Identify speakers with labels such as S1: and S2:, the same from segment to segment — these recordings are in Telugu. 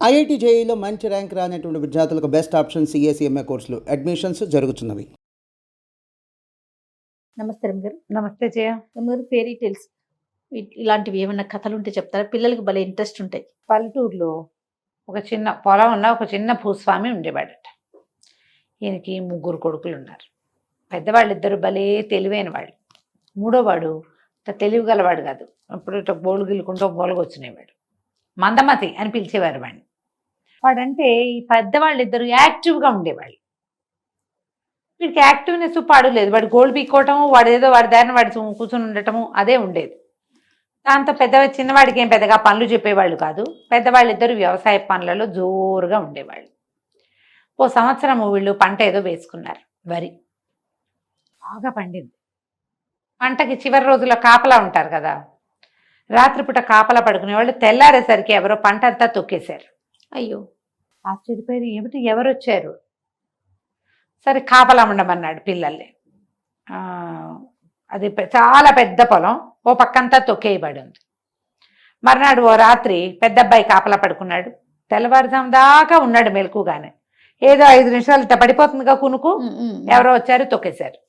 S1: ఐఐటీ జేఈలో మంచి ర్యాంక్ రానటువంటి విద్యార్థులకు బెస్ట్ ఆప్షన్ సిఎస్ఈఎంఏ కోర్సులు అడ్మిషన్స్ జరుగుతున్నవి.
S2: నమస్తే రమ్గారు.
S3: నమస్తే జయ.
S2: రమ్గారు, ఫెయిరీ టేల్స్ ఇలాంటివి ఏమన్నా కథలు ఉంటే చెప్తారా? పిల్లలకి భలే ఇంట్రెస్ట్ ఉంటాయి.
S3: పల్లెటూరులో ఒక చిన్న పొలం ఉన్న ఒక చిన్న భూస్వామి ఉండేవాడట. ఈయనకి 3 కొడుకులు ఉన్నారు. పెద్దవాళ్ళిద్దరు భలే తెలివైన వాళ్ళు. మూడోవాడు తెలివిగలవాడు కాదు, అప్పుడు ఇట్లా బోళ్ళు గిల్లుకుంటూ బోలగొచ్చినేవాడు. మందమతి అని పిలిచేవారు వాడిని. వాడంటే ఈ పెద్దవాళ్ళిద్దరు యాక్టివ్గా ఉండేవాళ్ళు. వీడికి యాక్టివ్నెస్ పాడు లేదు. వాడు గోల్డ్ పీక్కోవటము, వాడేదో వాడి దారిని వాడి కూర్చొని ఉండటము అదే ఉండేది. దాంతో చిన్నవాడికి ఏం పెద్దగా పనులు చెప్పేవాళ్ళు కాదు. పెద్దవాళ్ళిద్దరు వ్యవసాయ పనులలో జోరుగా ఉండేవాళ్ళు. ఓ సంవత్సరం వీళ్ళు పంట ఏదో వేసుకున్నారు. వరి బాగా పండింది. పంటకి చివరి రోజుల్లో కాపలా ఉంటారు కదా, రాత్రిపూట కాపలా పడుకునేవాళ్ళు. తెల్లారేసరికి ఎవరో పంట అంతా తొక్కేశారు.
S2: అయ్యో,
S3: ఆశ్చర్యపోయారు, ఏమిటి ఎవరు వచ్చారు? సరే కాపలా ఉండమన్నాడు పిల్లల్ని. అది చాలా పెద్ద పొలం, ఓ పక్కంతా తొక్కేయబడి ఉంది. మర్నాడు ఓ రాత్రి పెద్ద అబ్బాయి కాపలా పడుకున్నాడు. తెల్లవారుజాము దాకా ఉన్నాడు మెలకుగానే. ఏదో 5 నిమిషాలు ఇట్లా పడిపోతుందిగా కునుకు, ఎవరో వచ్చారు తొక్కేశారు.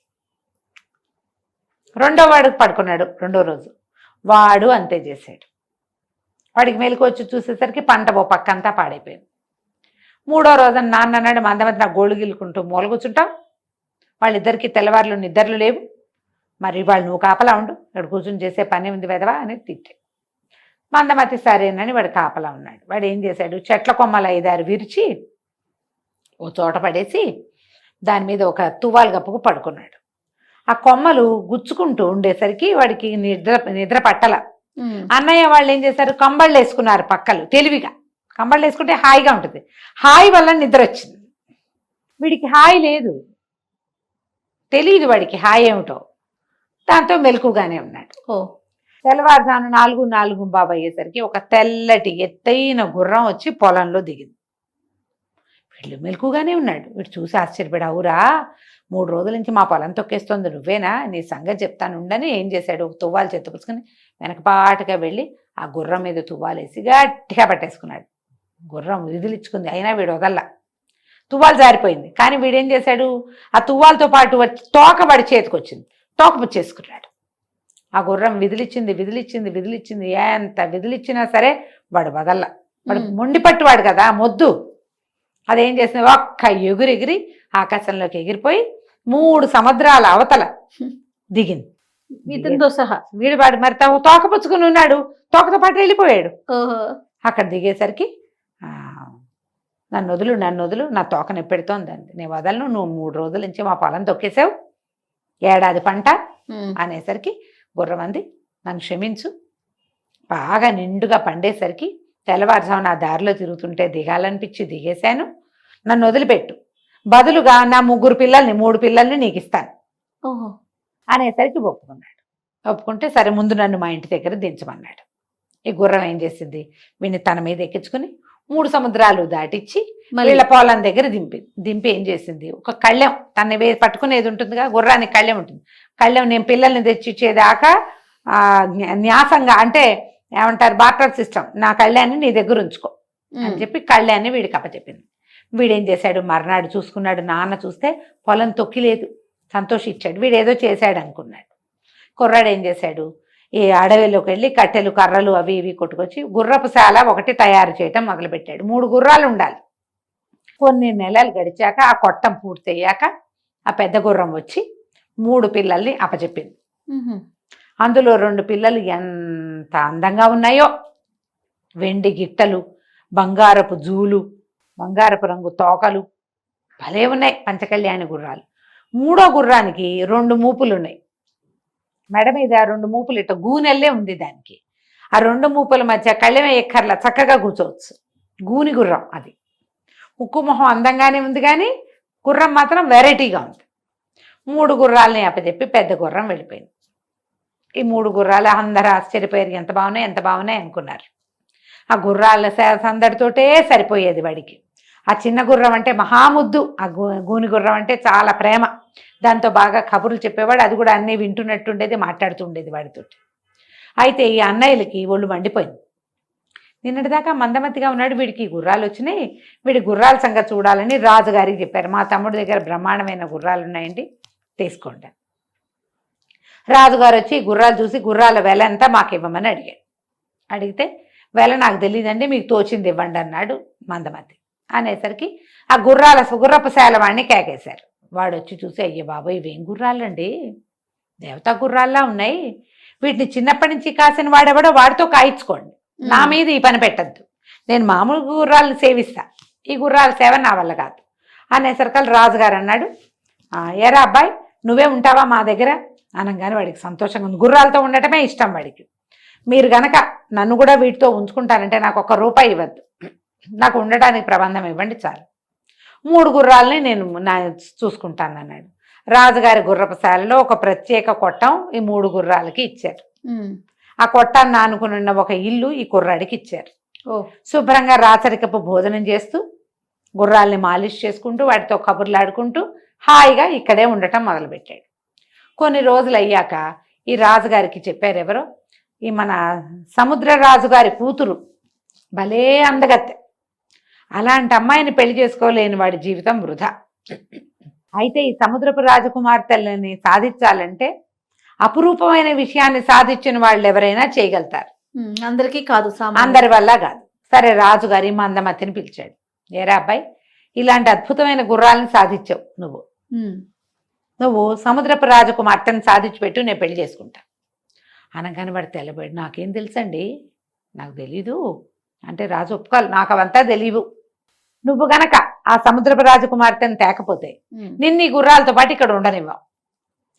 S3: రెండో వాడికి పడుకున్నాడు. రెండో రోజు వాడు అంతే చేశాడు. వాడికి మెలకు వచ్చి చూసేసరికి పంట ఓ పక్కంతా పాడైపోయింది. మూడో రోజు నాన్న అన్నాడు, మందమంది నాకు గోళ్ళు గిల్లుకుంటూ మూల కూర్చుంటాం, వాళ్ళిద్దరికి తెల్లవారులు నిద్రలు లేవు, మరి వాళ్ళు నువ్వు కాపలా ఉండు, ఇక్కడ కూర్చుని చేసే పని ఉంది వెదవా అని తిట్టాడు. మందమతి సరేనని వాడు కాపలా ఉన్నాడు. వాడు ఏం చేశాడు, చెట్ల కొమ్మలు 5-6 విరిచి ఓ చోట పడేసి దాని మీద ఒక తువ్వాలు కప్పుకు పడుకున్నాడు. ఆ కొమ్మలు గుచ్చుకుంటూ ఉండేసరికి వాడికి నిద్ర పట్టల. అన్నయ్య వాళ్ళు ఏం చేశారు, కంబళ్ళు వేసుకున్నారు పక్కలు. తెలివిగా కంబళ్ళు వేసుకుంటే హాయిగా ఉంటుంది. హాయి వల్ల నిద్ర వచ్చింది. వీడికి హాయి లేదు, తెలియదు వాడికి హాయి ఏమిటో. దాంతో మెలకుగానే ఉన్నాడు. తెల్లవారుజాము 4 బాబు అయ్యేసరికి ఒక తెల్లటి ఎత్తైన గుర్రం వచ్చి పొలంలో దిగింది. వీళ్ళు మెలకుగానే ఉన్నాడు. వీడు చూసి ఆశ్చర్యపడి, అవురా 3 రోజుల నుంచి మా పొలం తొక్కేస్తుంది, నువ్వేనా, నీ సంగతి చెప్తాను ఉండని ఏం చేశాడు, ఒక తువ్వాలు చెత్తపుచ్చుకొని వెనకపాటుగా వెళ్ళి ఆ గుర్రం మీద తువ్వాలేసి గట్టిగా పట్టేసుకున్నాడు. గుర్రం విదిలించుకుంది, అయినా వీడు వదల్లా. తువ్వాలు జారిపోయింది. కానీ వీడేం చేశాడు, ఆ తువ్వాలతో పాటు తోక వాడి చేతికి వచ్చింది, తోక పుచ్చేసుకున్నాడు. ఆ గుర్రం విదిలిచ్చింది. ఎంత విదిలిచ్చినా సరే వాడు వదల్లా. వాడు మొండిపట్టువాడు కదా, మొద్దు. అదేం చేసింది, ఒక్క ఎగిరి ఆకాశంలోకి ఎగిరిపోయి 3 సముద్రాల అవతల దిగింది
S2: ఇతనితో సహా.
S3: వీడు మరి తోక పుచ్చుకుని ఉన్నాడు, తోకతో పాటు వెళ్ళిపోయాడు. అక్కడ దిగేసరికి నన్ను వదులు, నా తోక నొప్పెడుతోంది అంది. నేను వదలను, నువ్వు 3 రోజుల నుంచి మా పొలం తొక్కేసావు, ఏడాది పంట అనేసరికి గుర్రం అంది, నన్ను క్షమించు, బాగా నిండుగా పండేసరికి తెల్లవారుజామున ఆ దారిలో తిరుగుతుంటే దిగాలనిపించి దిగేశాను, నన్ను వదిలిపెట్టు, బదులుగా నా 3 పిల్లల్ని నీకు ఇస్తాను అనేసరికి ఒప్పుకున్నాడు. ఒప్పుకుంటే సరే ముందు నన్ను మా ఇంటి దగ్గర దించమన్నాడు. ఈ గుర్రం ఏం చేసింది, వీడిని తన మీద ఎక్కించుకుని 3 సముద్రాలు దాటిచ్చి వీళ్ళ పొలం దగ్గర దింపి ఏం చేసింది, ఒక కళ్ళెం తన పట్టుకునేది ఉంటుందిగా, గుర్రానికి కళ్ళెం ఉంటుంది. కళ్ళెం నేను పిల్లల్ని తెచ్చిచ్చేదాకా న్యాసంగా, అంటే ఏమంటారు, బార్టర్ సిస్టమ్, నా కళ్యాణ్ని నీ దగ్గర ఉంచుకో అని చెప్పి కళ్యాణ్ని వీడికి అప్పచెప్పింది. వీడేం చేశాడు, మర్నాడు చూసుకున్నాడు. నాన్న చూస్తే పొలం తొక్కిలేదు, సంతోషించాడు. వీడేదో చేశాడు అనుకున్నాడు. కుర్రాడు ఏం చేశాడు, ఈ అడవిలోకి వెళ్ళి కట్టెలు కర్రలు అవి ఇవి కొట్టుకొచ్చి గుర్రపు శాల ఒకటి తయారు చేయటం మొదలుపెట్టాడు. 3 గుర్రాలు ఉండాలి. కొన్ని నెలలు గడిచాక ఆ కొట్టం పూర్తయ్యాక ఆ పెద్ద గుర్రం వచ్చి 3 పిల్లల్ని అప్పచెప్పింది. అందులో 2 పిల్లలు ఎంత అందంగా ఉన్నాయో, వెండి గిట్టలు, బంగారపు జూలు, బంగారపు రంగు తోకలు భలే ఉన్నాయి పంచకళ్యాణి గుర్రాలు. 3వ గుర్రానికి 2 మూపులు ఉన్నాయి. మెడ మీద 2 మూపులు, ఇట్ట గూనెల్లే ఉంది దానికి. ఆ 2 మూపుల మధ్య కళ్ళెమే ఎక్కర్లా, చక్కగా కూర్చోవచ్చు. గూని గుర్రం అది. ముక్కు మొహం అందంగానే ఉంది, కానీ గుర్రం మాత్రం వెరైటీగా ఉంది. 3 గుర్రాలని అప్పచెప్పి పెద్ద గుర్రం వెళ్ళిపోయింది. ఈ 3 గుర్రాలు అందరూ ఆశ్చర్యపోయారు, ఎంత బాగున్నాయి అనుకున్నారు. ఆ గుర్రాల సందడితోటే సరిపోయేది వాడికి. ఆ చిన్న గుర్రం అంటే మహాముద్దు, ఆ గూని గుర్రం అంటే చాలా ప్రేమ. దాంతో బాగా కబుర్లు చెప్పేవాడు, అది కూడా అన్నీ వింటున్నట్టుండేది, మాట్లాడుతుండేది వాడితోటి. అయితే ఈ అన్నయ్యలకి ఒళ్ళు మండిపోయింది. నిన్నటిదాకా మందమతిగా ఉన్నాడు, వీడికి గుర్రాలు వచ్చినాయి, వీడి గుర్రాల సంగతి చూడాలని రాజుగారికి చెప్పారు. మా తమ్ముడి దగ్గర బ్రహ్మాండమైన గుర్రాలు ఉన్నాయండి, తీసుకోండి. రాజుగారు వచ్చి గుర్రాలు చూసి గుర్రాల వెల ఎంత మాకు ఇవ్వమని అడిగాడు. అడిగితే వెల నాకు తెలియదండి, మీకు తోచింది ఇవ్వండి అన్నాడు మందమతి. అనేసరికి ఆ గుర్రపు శాల వాడిని కేకేశారు. వాడు వచ్చి చూసి, అయ్యే బాబు ఇవేం గుర్రాలండి, దేవతా గుర్రాల్లా ఉన్నాయి, వీటిని చిన్నప్పటి నుంచి కాసిన వాడెవడో వాడితో కాయించుకోండి, నా మీద ఈ పని పెట్టద్దు, నేను మామూలు గుర్రాలను సేవిస్తా, ఈ గుర్రాల సేవ నా వల్ల కాదు అనేసరికి రాజుగారు అన్నాడు, ఏరా అబ్బాయి నువ్వే ఉంటావా మా దగ్గర అనగానే వాడికి సంతోషంగా ఉంది. గుర్రాలతో ఉండటమే ఇష్టం వాడికి. మీరు గనక నన్ను కూడా వీటితో ఉంచుకుంటానంటే నాకు ₹1 ఇవ్వద్దు, నాకు ఉండటానికి ప్రబంధం ఇవ్వండి చాలు, 3 గుర్రాలని నేను చూసుకుంటాను అన్నాడు. రాజుగారి గుర్రపుశాలలో ఒక ప్రత్యేక కొట్టం ఈ 3 గుర్రాలకి ఇచ్చారు. ఆ కొట్టాన్ని ఆనుకుని ఉన్న ఒక ఇల్లు ఈ కుర్రాడికి ఇచ్చారు. శుభ్రంగా రాచరికపు భోజనం చేస్తూ గుర్రాల్ని మాలిష్ చేసుకుంటూ వాటితో కబుర్లు ఆడుకుంటూ హాయిగా ఇక్కడే ఉండటం మొదలుపెట్టాడు. కొన్ని రోజులు అయ్యాక ఈ రాజుగారికి చెప్పారు ఎవరో, ఈ మన సముద్ర రాజుగారి కూతురు భలే అందగత్తె, అలాంటి అమ్మాయిని పెళ్లి చేసుకోలేని వాడి జీవితం వృధా. అయితే ఈ సముద్రపు రాజకుమార్తెలని సాధించాలంటే అపురూపమైన విషయాన్ని సాధించిన వాళ్ళు ఎవరైనా చేయగలుగుతారు,
S2: అందరికీ కాదు,
S3: అందరి వల్ల కాదు. సరే రాజుగారి మందమతిని పిలిచాడు. ఏరా అబ్బాయి ఇలాంటి అద్భుతమైన గుర్రాలను సాధించావు, నువ్వు సముద్రపు రాజకుమార్తెను సాధించి పెట్టు, నేను పెళ్లి చేసుకుంటా అనగానే వాడు తెల్లబడి, నాకేం తెలుసండి, నాకు తెలీదు అంటే రాజు ఒప్పుకోవాలి, నాకు అవంతా తెలియవు, నువ్వు గనక ఆ సముద్రపు రాజకుమార్తెను తేకపోతే నిన్ను ఈ గుర్రాలతో పాటు ఇక్కడ ఉండనివ్వవు,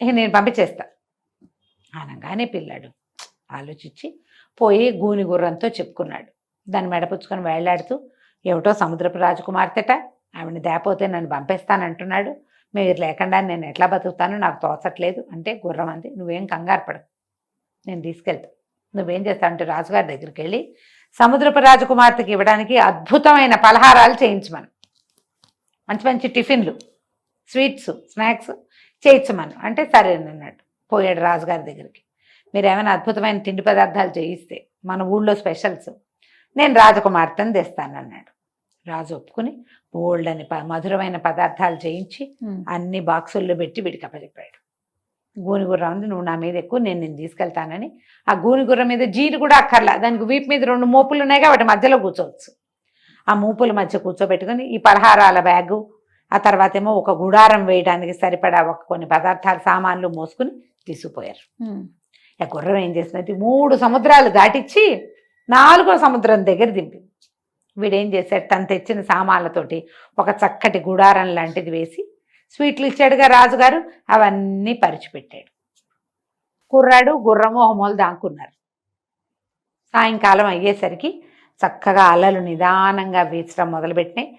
S3: ఇక నేను పంపించేస్తా అనగానే పిల్లాడు ఆలోచించి పోయి గూని గుర్రంతో చెప్పుకున్నాడు. దాన్ని మెడపుచ్చుకొని వేళ్లాడుతూ, ఏమిటో సముద్రపు రాజకుమార్తెట, ఆవిడని తేపోతే నన్ను పంపేస్తానంటున్నాడు, మీరు లేకుండా నేను ఎట్లా బతుకుతాను, నాకు తోచట్లేదు అంటే గుర్రం అంది, నువ్వేం కంగారు పడకు, నేను తీసుకెళ్తా, నువ్వేం చేస్తావు అంటే రాజుగారి దగ్గరికి వెళ్ళి సముద్రపు రాజకుమార్తెకి ఇవ్వడానికి అద్భుతమైన పలహారాలు చేయించమను, మంచి మంచి టిఫిన్లు, స్వీట్స్, స్నాక్స్ చేయించమను అంటే సరేనన్నాడు. పోయాడు రాజుగారి దగ్గరికి. మీరు ఏమైనా అద్భుతమైన తిండి పదార్థాలు చేయిస్తే మన ఊళ్ళో స్పెషల్స్ నేను రాజకుమార్తెను తెస్తానన్నాడు. రాజు ఒప్పుకుని బోల్డని మధురమైన పదార్థాలు చేయించి అన్ని బాక్సుల్లో పెట్టి వీడికి అప్పచెప్పాడు. గూనిగుర్రం ఉంది, నువ్వు నా మీద ఎక్కువ, నేను తీసుకెళ్తానని. ఆ గూనిగుర్రం మీద జీను కూడా అక్కర్లా, దానికి వీపు మీద 2 మోపులు ఉన్నాయిగా, వాటి మధ్యలో కూర్చోవచ్చు. ఆ మూపుల మధ్య కూర్చోబెట్టుకుని ఈ పలహారాల బ్యాగు, ఆ తర్వాత ఏమో ఒక గుడారం వేయడానికి సరిపడా కొన్ని పదార్థాలు సామాన్లు మోసుకుని తీసుకుపోయారు. ఆ గుర్రం ఏం చేసినట్టు 3 సముద్రాలు దాటిచ్చి 4వ సముద్రం దగ్గర దింపింది. వీడేం చేశాడు, తను తెచ్చిన సామాన్లతోటి ఒక చక్కటి గుడారం లాంటిది వేసి స్వీట్లు ఇచ్చాడుగా రాజుగారు, అవన్నీ పరిచిపెట్టాడు. కుర్రాడు గుర్రము ఒక మూల దాక్కున్నారు. సాయంకాలం అయ్యేసరికి చక్కగా అలలు నిదానంగా వీచడం మొదలుపెట్టినాయి.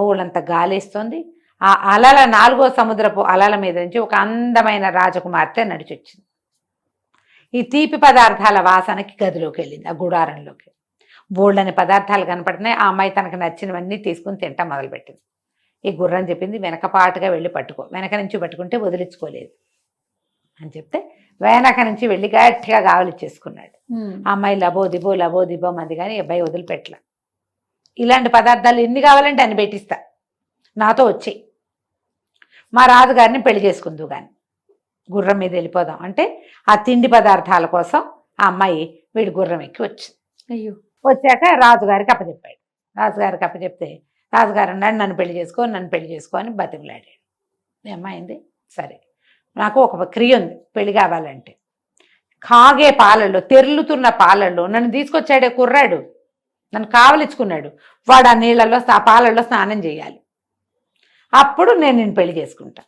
S3: ఊళ్ళంతా గాలేస్తోంది. ఆ అలల 4వ సముద్రపు అలల మీద నుంచి ఒక అందమైన రాజకుమార్తె నడిచొచ్చింది. ఈ తీపి పదార్థాల వాసనకి గదిలోకి వెళ్ళింది, ఆ గుడారంలోకి. బోల్డని పదార్థాలు కనపడుతున్నాయి. ఆ అమ్మాయి తనకు నచ్చినవన్నీ తీసుకుని తింటా మొదలుపెట్టింది. ఈ గుర్రం చెప్పింది, వెనకపాటుగా వెళ్ళి పట్టుకో, వెనక నుంచి పట్టుకుంటే వదిలించుకోలేదు అని చెప్తే వెనక నుంచి వెళ్ళి గట్టిగా గావలిచ్చేసుకున్నాడు. ఆ అమ్మాయి లబో దిబో మంది కానీ అబ్బాయి వదిలిపెట్టల. ఇలాంటి పదార్థాలు ఎన్ని కావాలంటే అన్ని పెట్టిస్తా, నాతో వచ్చి మా రాజుగారిని పెళ్లి చేసుకుందు కానీ గుర్రం మీద వెళ్ళిపోదాం అంటే ఆ తిండి పదార్థాల కోసం ఆ అమ్మాయి వీడి గుర్రం ఎక్కి వచ్చింది.
S2: అయ్యో,
S3: వచ్చాక రాజుగారికి అప్పచెప్పాడు. రాజుగారికి అప్పచెప్తే రాజుగారు అన్నాడు, నన్ను పెళ్లి చేసుకో అని బతిమలాడాడు. ఏమైంది, సరే నాకు ఒక క్రియ ఉంది, పెళ్లి కావాలంటే కాగే పాలల్లో, తెరులుతున్న పాలల్లో నన్ను తీసుకొచ్చాడే కుర్రాడు, నన్ను కావలించుకున్నాడు, వాడు ఆ నీళ్ళల్లో ఆ పాలల్లో స్నానం చేయాలి, అప్పుడు నేను నిన్ను పెళ్లి చేసుకుంటా.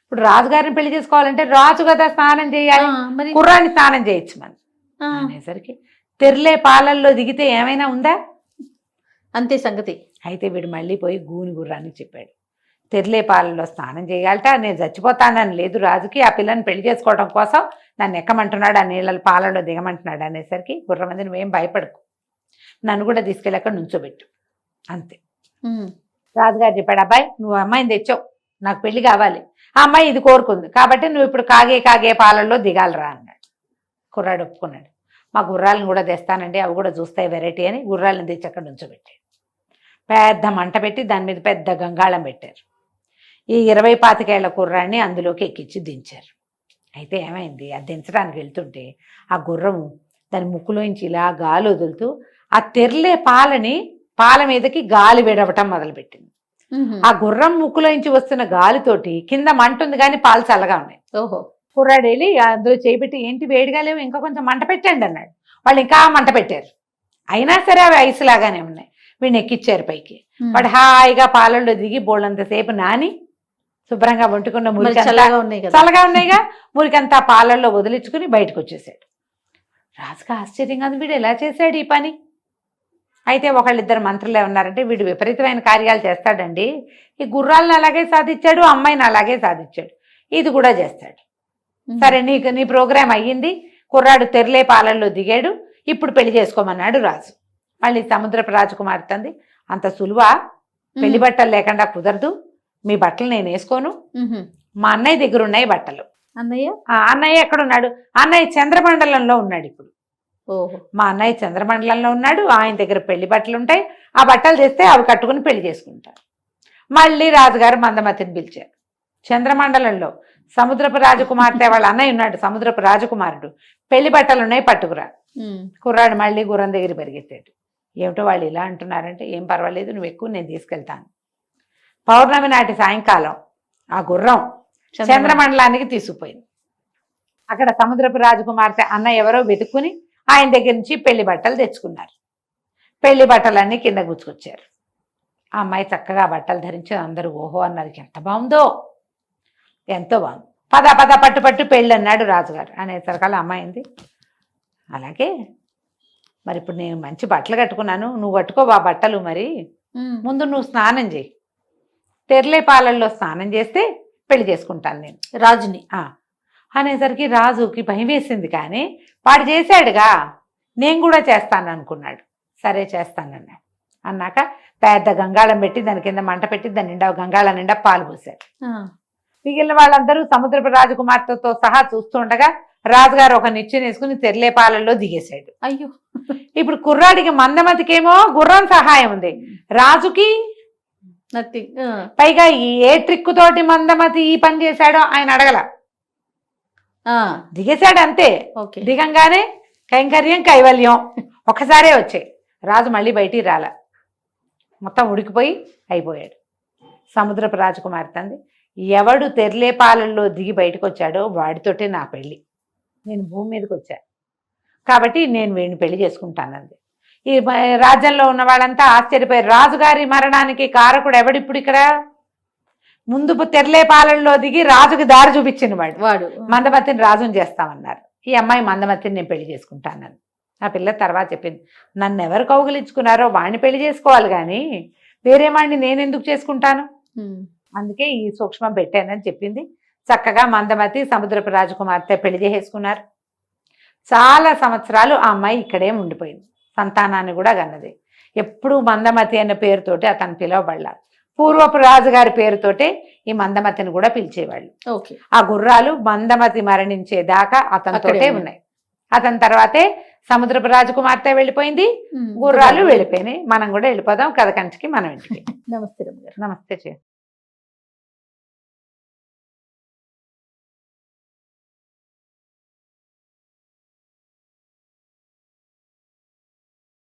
S3: ఇప్పుడు రాజుగారిని పెళ్లి చేసుకోవాలంటే రాజు కదా స్నానం చేయాలి, కుర్రాన్ని స్నానం చేయొచ్చు మనం అనేసరికి తెర్లే పాలల్లో దిగితే ఏమైనా ఉందా,
S2: అంతే సంగతి.
S3: అయితే వీడు మళ్ళీ పోయి గూని గుర్రానికి చెప్పాడు, తెర్లే పాలల్లో స్నానం చేయాలట, నేను చచ్చిపోతానని లేదు రాజుకి, ఆ పిల్లని పెళ్లి చేసుకోవడం కోసం నన్ను ఎక్కమంటున్నాడు, ఆ నీళ్ళ పాలల్లో దిగమంటున్నాడు అనేసరికి గుర్రం మీద నువ్వేం భయపడకు, నన్ను కూడా తీసుకెళ్ళి అక్కడ నుంచోబెట్టు అంతే. రాజుగారు చెప్పాడు, అబ్బాయి నువ్వు అమ్మాయిని తెచ్చావు, నాకు పెళ్లి కావాలి, ఆ అమ్మాయి ఇది కోరుకుంది కాబట్టి నువ్వు ఇప్పుడు కాగే పాలల్లో దిగాలరా అన్నాడు. కుర్రాడు ఒప్పుకున్నాడు. మా గుర్రాలను కూడా తెస్తానండి, అవి కూడా చూస్తాయి వెరైటీ అని గుర్రాలను తెచ్చి అక్కడ ఉంచబెట్టాడు. పెద్ద మంట పెట్టి దాని మీద పెద్ద గంగాళం పెట్టారు. ఈ 20-25 ఏళ్ల కుర్రాన్ని అందులోకి ఎక్కించి దించారు. అయితే ఏమైంది, అది దించడానికి వెళ్తుంటే ఆ గుర్రం దాని ముక్కులోంచి ఇలా గాలి వదులుతూ ఆ తెర్లే పాల మీదకి గాలి విడవటం మొదలుపెట్టింది. ఆ గుర్రం ముక్కులోంచి వస్తున్న గాలితోటి కింద మంట ఉంది కానీ పాలు చల్లగా ఉన్నాయి.
S2: ఓహో.
S3: కుర్రాడు వెళ్ళి అందులో చేపెట్టి ఏంటి వేడిగా లేవు, ఇంకా కొంచెం మంట పెట్టండి అన్నాడు. వాళ్ళు ఇంకా మంట పెట్టారు. అయినా సరే అవి ఐస్ లాగానే ఉన్నాయి. వీడిని ఎక్కిచ్చారు పైకి. వాడు హాయిగా పాలల్లో దిగి బోళ్ళంతసేపు నాని శుభ్రంగా వండుకున్న మురికి
S2: చల్లగా ఉన్నాయి కదా,
S3: చల్లగా ఉన్నాయిగా, మురికంతా పాలల్లో వదిలించుకుని బయటకు వచ్చేసాడు. రాజుగా ఆశ్చర్యంగా ఉంది, వీడు ఎలా చేశాడు ఈ పని. అయితే ఒకళ్ళిద్దరు మంత్రులు ఏమన్నారంటే, వీడు విపరీతమైన కార్యాలు చేస్తాడండి, ఈ గుర్రాలను అలాగే సాధించాడు, అమ్మాయిని అలాగే సాధించాడు, ఇది కూడా చేస్తాడు. సరే నీ ప్రోగ్రాం అయ్యింది, కుర్రాడు తెరలే పాలల్లో దిగాడు, ఇప్పుడు పెళ్లి చేసుకోమన్నాడు రాజు. మళ్ళీ సముద్రపు రాజకుమార్తె అంది, అంత సులువా, పెళ్లి బట్టలు లేకుండా కుదరదు, మీ బట్టలు నేను వేసుకోను, మా అన్నయ్య దగ్గర ఉన్నాయి బట్టలు. అన్నయ్య ఎక్కడున్నాడు, అన్నయ్య చంద్రమండలంలో ఉన్నాడు ఇప్పుడు.
S2: ఓహో.
S3: మా అన్నయ్య చంద్రమండలంలో ఉన్నాడు, ఆయన దగ్గర పెళ్లి బట్టలు ఉంటాయి, ఆ బట్టలు తెస్తే అవి కట్టుకుని పెళ్లి చేసుకుంటారు. మళ్ళీ రాజుగారు మందమతిని పిలిచారు. చంద్రమండలంలో సముద్రపు రాజకుమార్తె వాళ్ళ అన్నయ్య ఉన్నాడు, సముద్రపు రాజకుమారుడు, పెళ్లి బట్టలు ఉన్నాయి పట్టుకురా. కుర్రాడు మళ్ళీ గుర్రం దగ్గర పరిగెత్తాడు. ఏమిటో వాళ్ళు ఇలా అంటున్నారంటే, ఏం పర్వాలేదు, నువ్వు ఎక్కువ, నేను తీసుకెళ్తాను. పౌర్ణమి నాటి సాయంకాలం ఆ గుర్రం చంద్రమండలానికి తీసుకుపోయింది. అక్కడ సముద్రపు రాజకుమార్తె అన్న ఎవరో వెతుక్కుని ఆయన దగ్గర నుంచి పెళ్లి బట్టలు తెచ్చుకున్నారు. పెళ్లి బట్టలన్నీ కింద గుచ్చుకొచ్చారు. ఆ అమ్మాయి చక్కగా బట్టలు ధరించి అందరూ ఓహో అన్నారు, ఎంత బాగుందో, ఎంతో బాగుంది, పద పద పట్టు పట్టు పెళ్ళి అన్నాడు రాజుగారు. అనేసరికల అమ్మాయింది, అలాగే మరి ఇప్పుడు నేను మంచి బట్టలు కట్టుకున్నాను, నువ్వు కట్టుకోవా బట్టలు, మరి ముందు నువ్వు స్నానం చేయి, తెరలే పాలల్లో స్నానం చేస్తే పెళ్లి చేసుకుంటాను నేను
S2: రాజుని.
S3: అనేసరికి రాజుకి భయం వేసింది, కానీ వాడు చేశాడుగా, నేను కూడా చేస్తాను అనుకున్నాడు. సరే చేస్తానన్నాడు. అన్నాక పెద్ద గంగాళం పెట్టి దాని కింద మంట పెట్టి దాని నిండా గంగాళం నిండా పాలు పోసాడు. మిగిలిన వాళ్ళందరూ సముద్రపు రాజకుమార్తెతో సహా చూస్తుండగా రాజుగారు ఒక నిచ్చెన వేసుకుని తెరలే పాలల్లో దిగేశాడు.
S2: అయ్యో.
S3: ఇప్పుడు కుర్రాడికి మందమతికేమో గుర్రం సహాయం ఉంది, రాజుకి
S2: నథింగ్.
S3: పైగా ఏ ట్రిక్ తోటి మందమతి ఈ పని చేశాడో ఆయన అడగల, దిగేశాడు అంతే. దిగంగానే కైంకర్యం కైవల్యం ఒకసారే వచ్చాయి. రాజు మళ్ళీ బయటికి రాల, మొత్తం ఉడికిపోయి అయిపోయాడు. సముద్రపు రాజకుమార్తె అంది, ఎవడు తెరలే పాలల్లో దిగి బయటకు వచ్చాడో వాడితోటే నా పెళ్ళి, నేను భూమి మీదకి వచ్చా కాబట్టి నేను వీడిని పెళ్లి చేసుకుంటానంది. ఈ రాజ్యంలో ఉన్న వాళ్ళంతా ఆశ్చర్యపోయారు. రాజుగారి మరణానికి కారకుడు ఎవడిప్పుడు ఇక్కడ, ముందు తెరలే పాలల్లో దిగి రాజుకి దారి చూపించిన వాడు మందమతిని రాజుని చేస్తామన్నారు. ఈ అమ్మాయి మందమతిని నేను పెళ్లి చేసుకుంటానని. ఆ పిల్ల తర్వాత చెప్పింది, నన్ను ఎవరు కౌగిలించుకున్నారో వాడిని పెళ్లి చేసుకోవాలి కానీ వేరే వాడిని నేను ఎందుకు చేసుకుంటాను, అందుకే ఈ సూక్ష్మం పెట్టానని చెప్పింది. చక్కగా మందమతి సముద్రపు రాజకుమార్తె పెళ్లి చేసుకున్నారు. చాలా సంవత్సరాలు ఆ అమ్మాయి ఇక్కడే ఉండిపోయింది, సంతానాన్ని కూడా కన్నది. ఎప్పుడూ మందమతి అనే పేరుతోటి అతను పిలవబడ్డారు. పూర్వపు రాజుగారి పేరుతోటే ఈ మందమతిని కూడా పిలిచేవాళ్ళు. ఆ గుర్రాలు మందమతి మరణించేదాకా అతనితోటే ఉన్నాయి. అతని తర్వాతే సముద్రపు రాజకుమార్తె వెళ్ళిపోయింది, గుర్రాలు వెళ్ళిపోయినాయి. మనం కూడా వెళ్ళిపోదాం కథ కంచికి, మనం ఇంటికి.
S2: నమస్తే.
S3: నమస్తే.